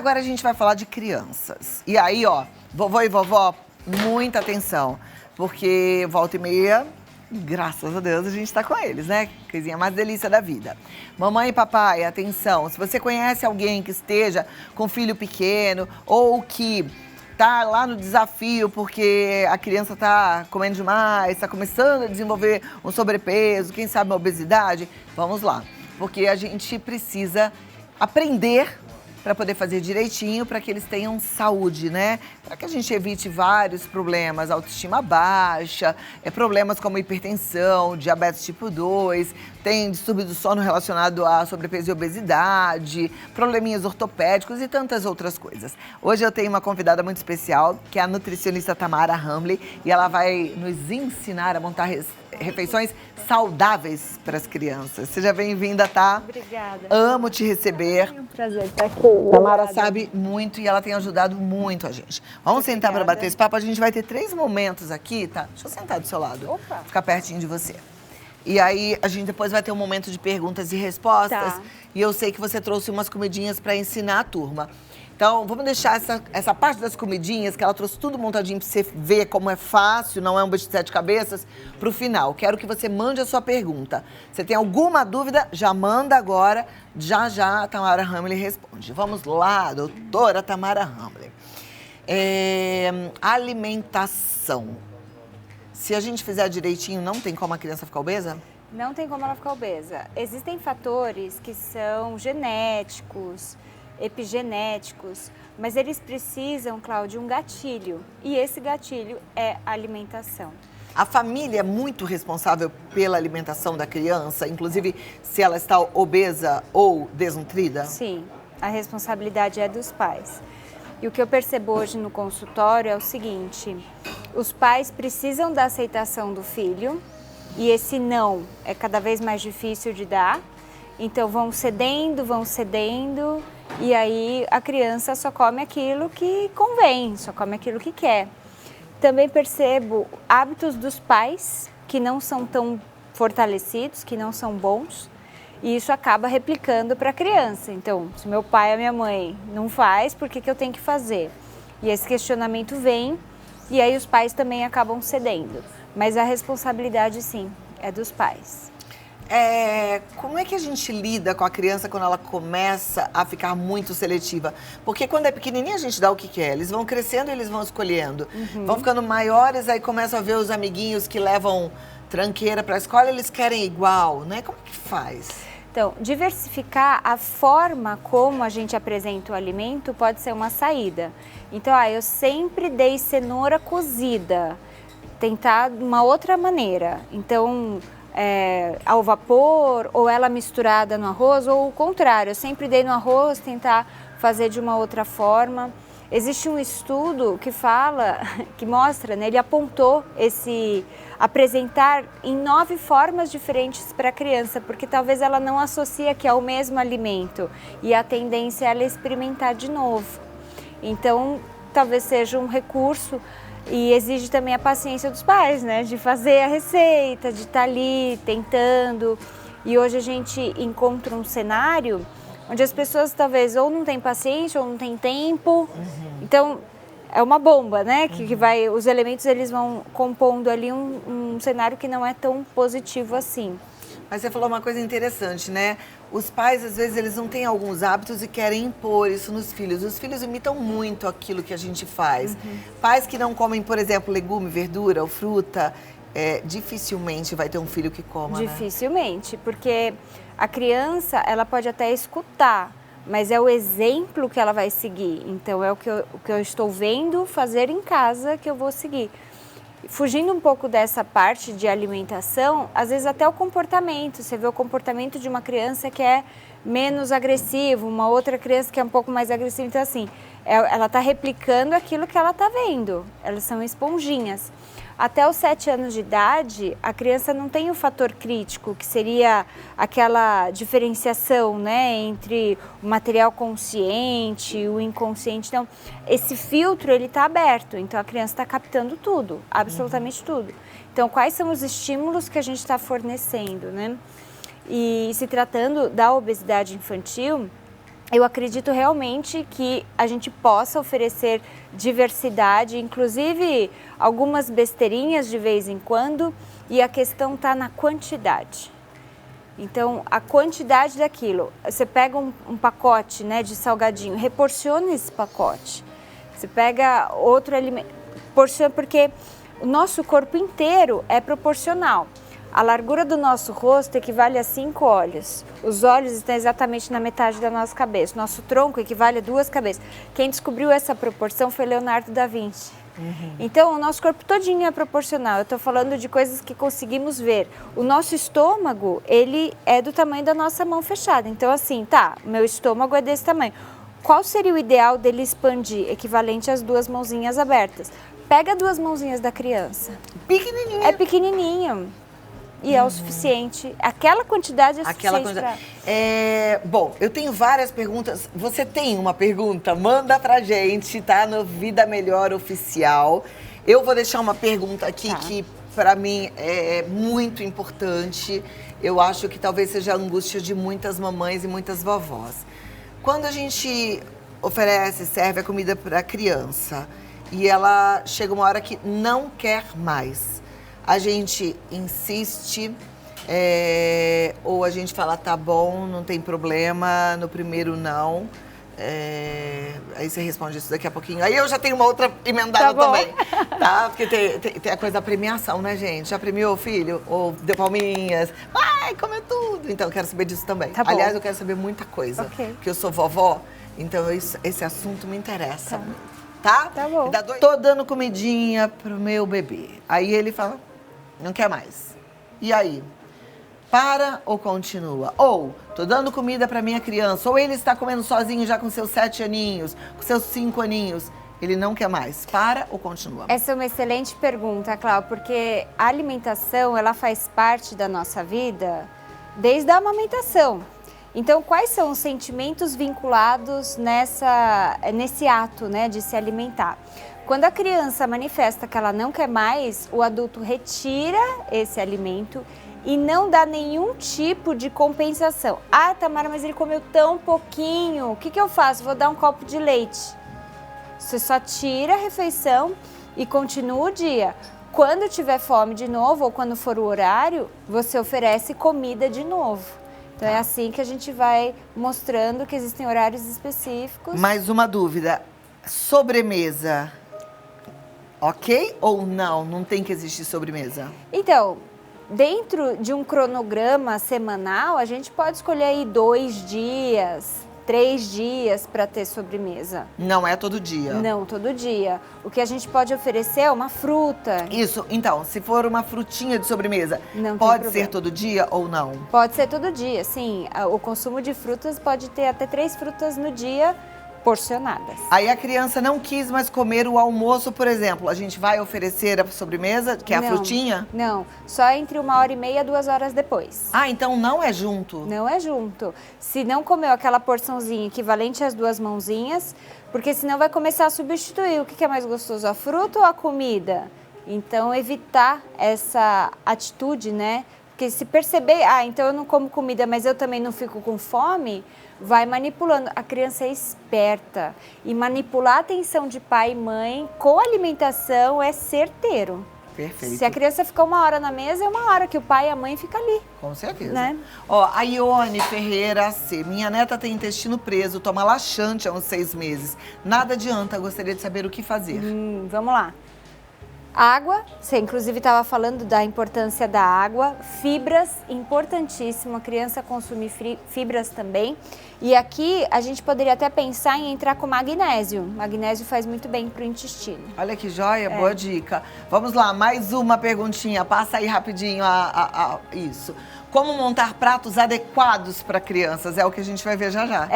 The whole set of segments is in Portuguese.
agora a gente vai falar de crianças. E aí, ó, vovô e vovó, muita atenção. Porque volta e meia, graças a Deus, a gente tá com eles, né? Coisinha mais delícia da vida. Mamãe e papai, atenção. Se você conhece alguém que esteja com filho pequeno ou que tá lá no desafio porque a criança tá comendo demais, tá começando a desenvolver um sobrepeso, quem sabe uma obesidade, vamos lá. Porque a gente precisa aprender para poder fazer direitinho, para que eles tenham saúde, né? Para que a gente evite vários problemas, autoestima baixa, problemas como hipertensão, diabetes tipo 2, tem distúrbio do sono relacionado a sobrepeso e obesidade, probleminhas ortopédicos e tantas outras coisas. Hoje eu tenho uma convidada muito especial, que é a nutricionista Tamara Hamble, e ela vai nos ensinar a montar refeições saudáveis para as crianças. Seja bem-vinda, tá? Obrigada. Amo te receber. É um prazer estar aqui. Tamara sabe muito e ela tem ajudado muito a gente. Vamos Muito sentar para obrigada. bater esse papo. A gente vai ter 3 momentos aqui, tá? Deixa eu sentar do seu lado. Opa. Ficar pertinho de você. E aí, a gente depois vai ter um momento de perguntas e respostas. Tá. E eu sei que você trouxe umas comidinhas para ensinar a turma. Então, vamos deixar essa parte das comidinhas, que ela trouxe tudo montadinho para você ver como é fácil, não é um bicho de 7 cabeças, para o final. Quero que você mande a sua pergunta. Se tem alguma dúvida, já manda agora. Já já a Tamara Hamble responde. Vamos lá, doutora Tamara Hamble. Alimentação. Se a gente fizer direitinho, não tem como a criança ficar obesa? Não tem como ela ficar obesa. Existem fatores que são genéticos, epigenéticos, mas eles precisam, Cláudia, de um gatilho. E esse gatilho é a alimentação. A família é muito responsável pela alimentação da criança, inclusive se ela está obesa ou desnutrida? Sim, a responsabilidade é dos pais. E o que eu percebo hoje no consultório é o seguinte: os pais precisam da aceitação do filho e esse não é cada vez mais difícil de dar. Então vão cedendo e aí a criança só come aquilo que convém, só come aquilo que quer. Também percebo hábitos dos pais que não são tão fortalecidos, que não são bons, e isso acaba replicando para a criança. Então, se meu pai ou minha mãe não faz, por que eu tenho que fazer? E esse questionamento vem, e aí os pais também acabam cedendo. Mas a responsabilidade, sim, é dos pais. Como é que a gente lida com a criança quando ela começa a ficar muito seletiva? Porque quando é pequenininha a gente dá o que quer, eles vão crescendo e eles vão escolhendo. Vão ficando maiores, aí começam a ver os amiguinhos que levam tranqueira para a escola, eles querem igual, né? Como que faz? Então, diversificar a forma como a gente apresenta o alimento pode ser uma saída. Então, eu sempre dei cenoura cozida, tentar de uma outra maneira. Então, ao vapor, ou ela misturada no arroz, ou o contrário, eu sempre dei no arroz, tentar fazer de uma outra forma. Existe um estudo que fala, que mostra, né, ele apontou esse apresentar em 9 formas diferentes para a criança, porque talvez ela não associe que é o mesmo alimento e a tendência é ela experimentar de novo. Então, talvez seja um recurso. E exige também a paciência dos pais, né? De fazer a receita, de estar ali tentando. E hoje a gente encontra um cenário onde as pessoas talvez ou não têm paciência ou não têm tempo. Então, é uma bomba, né? Que vai, os elementos eles vão compondo ali um cenário que não é tão positivo assim. Mas você falou uma coisa interessante, né? Os pais, às vezes, eles não têm alguns hábitos e querem impor isso nos filhos. Os filhos imitam muito aquilo que a gente faz. Pais que não comem, por exemplo, legume, verdura ou fruta, dificilmente vai ter um filho que coma, Dificilmente, porque a criança, ela pode até escutar, mas é o exemplo que ela vai seguir. Então, é o que eu estou vendo fazer em casa que eu vou seguir. Fugindo um pouco dessa parte de alimentação, às vezes até o comportamento. Você vê o comportamento de uma criança que é menos agressivo, uma outra criança que é um pouco mais agressiva. Então, assim, ela está replicando aquilo que ela está vendo. Elas são esponjinhas. Até os 7 anos de idade, a criança não tem o fator crítico, que seria aquela diferenciação, né, entre o material consciente e o inconsciente. Então, esse filtro, ele está aberto, então a criança está captando tudo, absolutamente tudo. Então, quais são os estímulos que a gente está fornecendo, né? E se tratando da obesidade infantil, eu acredito realmente que a gente possa oferecer diversidade, inclusive algumas besteirinhas de vez em quando, e a questão está na quantidade. Então, a quantidade daquilo, você pega um pacote, né, de salgadinho, reporciona esse pacote. Você pega outro alimento, porciona, porque o nosso corpo inteiro é proporcional. A largura do nosso rosto equivale a 5 olhos. Os olhos estão exatamente na metade da nossa cabeça. Nosso tronco equivale a 2 cabeças. Quem descobriu essa proporção foi Leonardo da Vinci. Então, o nosso corpo todinho é proporcional. Eu estou falando de coisas que conseguimos ver. O nosso estômago, ele é do tamanho da nossa mão fechada. Então, assim, tá, meu estômago é desse tamanho. Qual seria o ideal dele expandir? Equivalente às 2 mãozinhas abertas. Pega 2 mãozinhas da criança. Pequenininho. É pequenininho. E é o suficiente. Aquela quantidade é suficiente pra... Bom, eu tenho várias perguntas. Você tem uma pergunta? Manda pra gente, tá? No Vida Melhor Oficial. Eu vou deixar uma pergunta aqui que, pra mim, é muito importante. Eu acho que talvez seja a angústia de muitas mamães e muitas vovós. Quando a gente oferece, serve a comida pra criança e ela chega uma hora que não quer mais, a gente insiste, ou a gente fala, tá bom, não tem problema, no primeiro não. Aí você responde isso daqui a pouquinho. Aí eu já tenho uma outra emendada também, tá? Porque tem a coisa da premiação, né, gente? Já premiou o filho? Ou deu palminhas? Ai, comeu tudo! Então, eu quero saber disso também. Tá bom. Aliás, eu quero saber muita coisa. Porque eu sou vovó, então esse assunto me interessa muito. Tá? Tá bom. Tô dando comidinha pro meu bebê. Aí ele fala, não quer mais. E aí? Para ou continua? Ou, tô dando comida pra minha criança, ou ele está comendo sozinho já com seus 7 aninhos, com seus 5 aninhos, ele não quer mais. Para ou continua? Essa é uma excelente pergunta, Cláudia, porque a alimentação, ela faz parte da nossa vida desde a amamentação. Então, quais são os sentimentos vinculados nesse ato, né, de se alimentar? Quando a criança manifesta que ela não quer mais, o adulto retira esse alimento e não dá nenhum tipo de compensação. Ah, Tamara, mas ele comeu tão pouquinho, o que eu faço? Vou dar um copo de leite. Você só tira a refeição e continua o dia. Quando tiver fome de novo ou quando for o horário, você oferece comida de novo. Então é assim que a gente vai mostrando que existem horários específicos. Mais uma dúvida, sobremesa, ok ou não? Não tem que existir sobremesa? Então, dentro de um cronograma semanal, a gente pode escolher aí 2 dias, 3 dias para ter sobremesa. Não é todo dia? Não, todo dia. O que a gente pode oferecer é uma fruta. Isso, então, se for uma frutinha de sobremesa, Não pode ser todo dia ou não? Pode ser todo dia, sim. O consumo de frutas pode ter até 3 frutas no dia, porcionadas. Aí a criança não quis mais comer o almoço, por exemplo, a gente vai oferecer a sobremesa, que é a frutinha? Não, só entre 1h30 e 2 horas depois. Ah, então não é junto? Não é junto. Se não comeu aquela porçãozinha equivalente às 2 mãozinhas, porque senão vai começar a substituir. O que é mais gostoso, a fruta ou a comida? Então, evitar essa atitude, né? Porque se perceber, então eu não como comida, mas eu também não fico com fome, vai manipulando. A criança é esperta e manipular a atenção de pai e mãe com alimentação é certeiro. Perfeito. Se a criança ficar 1 hora na mesa, é 1 hora que o pai e a mãe ficam ali. Com certeza. Né? Ó, a Ione Ferreira C. Minha neta tem intestino preso, toma laxante há uns 6 meses. Nada adianta, gostaria de saber o que fazer. Vamos lá. Água, você inclusive estava falando da importância da água, fibras, importantíssimo, a criança consumir fibras também. E aqui a gente poderia até pensar em entrar com magnésio. Magnésio faz muito bem para o intestino. Olha que joia, boa dica. Vamos lá, mais uma perguntinha, passa aí rapidinho isso. Como montar pratos adequados para crianças, é o que a gente vai ver já já.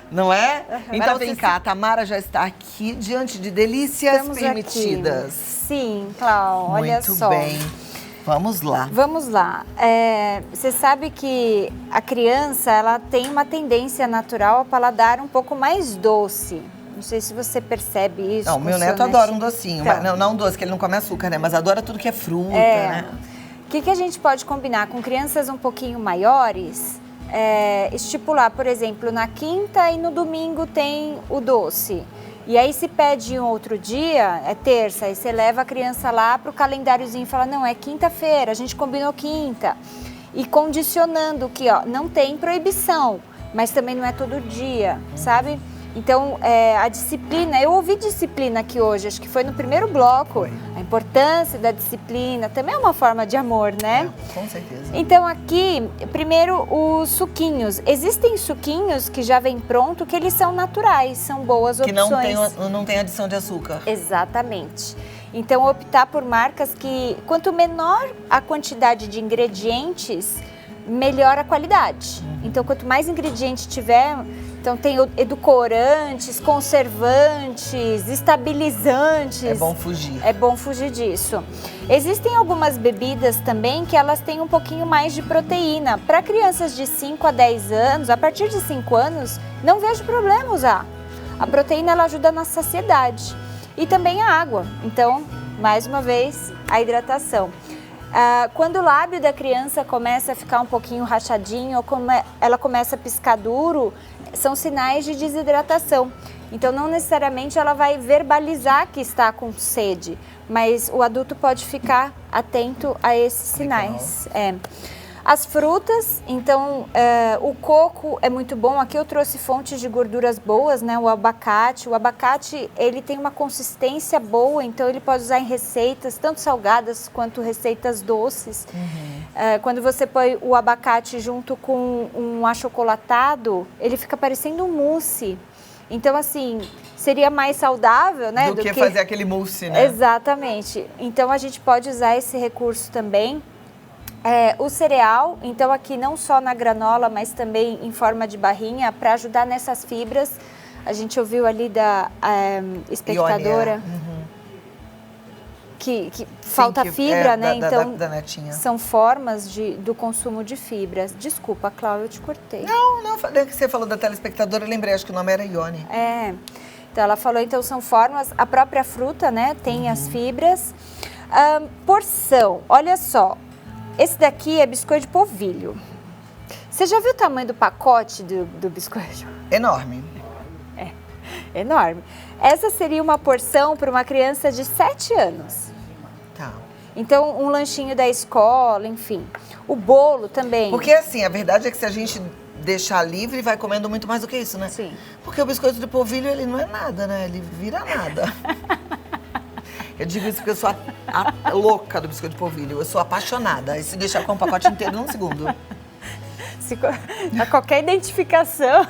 Não é? Então vem cá, a Tamara já está aqui diante de delícias Estamos permitidas. Aqui. Sim, Cláudia, olha só. Muito bem. Vamos lá. Vamos lá. Você sabe que a criança, ela tem uma tendência natural ao paladar um pouco mais doce. Não sei se você percebe isso. Não, meu neto adora um docinho. Então, mas, não doce, que ele não come açúcar, né? Mas adora tudo que é fruta, né? O que a gente pode combinar com crianças um pouquinho maiores? estipular, por exemplo, na quinta e no domingo tem o doce. E aí se pede um outro dia, é terça, aí você leva a criança lá para o calendáriozinho e fala, não, é quinta-feira, a gente combinou quinta. E condicionando que, ó, não tem proibição, mas também não é todo dia, sabe? Então, a disciplina, eu ouvi disciplina aqui hoje, acho que foi no primeiro bloco, a importância da disciplina, também é uma forma de amor, né? Com certeza. Então aqui, primeiro os suquinhos. Existem suquinhos que já vem pronto, que eles são naturais, são boas opções. Que não tem adição de açúcar. Exatamente. Então optar por marcas que, quanto menor a quantidade de ingredientes, melhor a qualidade. Então quanto mais ingrediente tiver, então tem edulcorantes, conservantes, estabilizantes. É bom fugir. É bom fugir disso. Existem algumas bebidas também que elas têm um pouquinho mais de proteína. Para crianças de 5 a 10 anos, a partir de 5 anos, não vejo problema usar. A proteína ela ajuda na saciedade. E também a água. Então, mais uma vez, a hidratação. Quando o lábio da criança começa a ficar um pouquinho rachadinho, ou ela começa a piscar duro, são sinais de desidratação. Então, não necessariamente ela vai verbalizar que está com sede, mas o adulto pode ficar atento a esses sinais. As frutas, então, o coco é muito bom. Aqui eu trouxe fontes de gorduras boas, né? O abacate. O abacate, ele tem uma consistência boa, então ele pode usar em receitas, tanto salgadas quanto receitas doces. Quando você põe o abacate junto com um achocolatado, ele fica parecendo um mousse. Então, assim, seria mais saudável, né? Do que fazer aquele mousse, né? Exatamente. Então, a gente pode usar esse recurso também. O cereal, então aqui não só na granola, mas também em forma de barrinha, para ajudar nessas fibras. A gente ouviu ali da espectadora que falta fibra, né? Então, da netinha. São formas do consumo de fibras. Desculpa, Cláudia, eu te cortei. Não, que você falou da telespectadora, eu lembrei, acho que o nome era Ione. Então ela falou, então são formas, a própria fruta, né? Tem as fibras. Porção, olha só. Esse daqui é biscoito de polvilho. Você já viu o tamanho do pacote do biscoito? Enorme. Enorme. Essa seria uma porção para uma criança de 7 anos. Tá. Então, um lanchinho da escola, enfim. O bolo também. Porque assim, a verdade é que se a gente deixar livre, vai comendo muito mais do que isso, né? Sim. Porque o biscoito de polvilho, ele não é nada, né? Ele vira nada. Eu digo isso porque eu sou a louca do biscoito de polvilho. Eu sou apaixonada. E se deixar com o pacote inteiro num segundo. A qualquer identificação.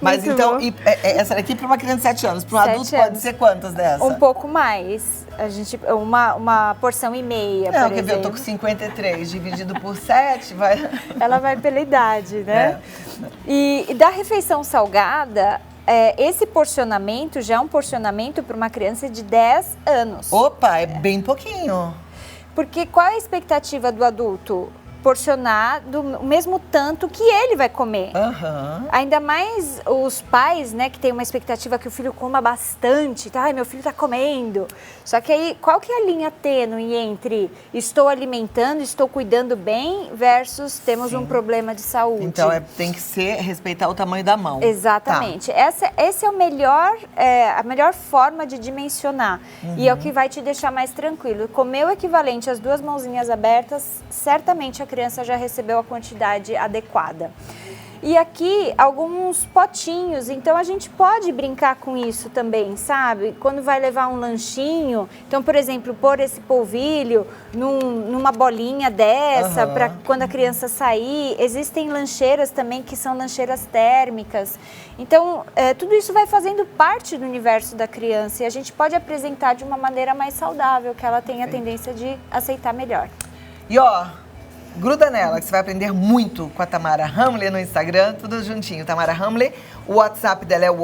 Mas muito então, bom. essa daqui para uma criança de 7 anos. Para um adulto pode ser quantas dessa? Um pouco mais. A gente, uma porção e meia, não, por quer exemplo. ver, eu tô com 53, dividido por 7, vai... Ela vai pela idade, né? E da refeição salgada... esse porcionamento já é um porcionamento para uma criança de 10 anos. Opa, é bem pouquinho. Porque qual é a expectativa do adulto? Porcionar do mesmo tanto que ele vai comer. Ainda mais os pais, né, que tem uma expectativa que o filho coma bastante. Tá? Ai, meu filho tá comendo. Só que aí, qual que é a linha tênue entre estou alimentando, estou cuidando bem, versus temos um problema de saúde? Então, tem que respeitar o tamanho da mão. Exatamente. Tá. Esse é a melhor forma de dimensionar. E é o que vai te deixar mais tranquilo. Comer o equivalente às 2 mãozinhas abertas, certamente a criança já recebeu a quantidade adequada. E aqui, alguns potinhos, então a gente pode brincar com isso também, sabe? Quando vai levar um lanchinho, então, por exemplo, pôr esse polvilho numa bolinha dessa, para quando a criança sair. Existem lancheiras também que são lancheiras térmicas. Então, tudo isso vai fazendo parte do universo da criança e a gente pode apresentar de uma maneira mais saudável, que ela tenha a tendência de aceitar melhor. E ó, gruda nela, que você vai aprender muito com a Tamara Hamle no Instagram, tudo juntinho. Tamara Hamle, o WhatsApp dela é o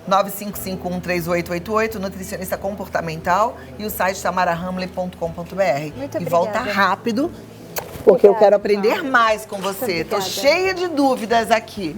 119-95513888, nutricionista comportamental, e o site tamarahamle.com.br. Muito obrigada. E volta rápido, porque eu quero aprender mais com você. Muito Tô obrigada. cheia de dúvidas aqui.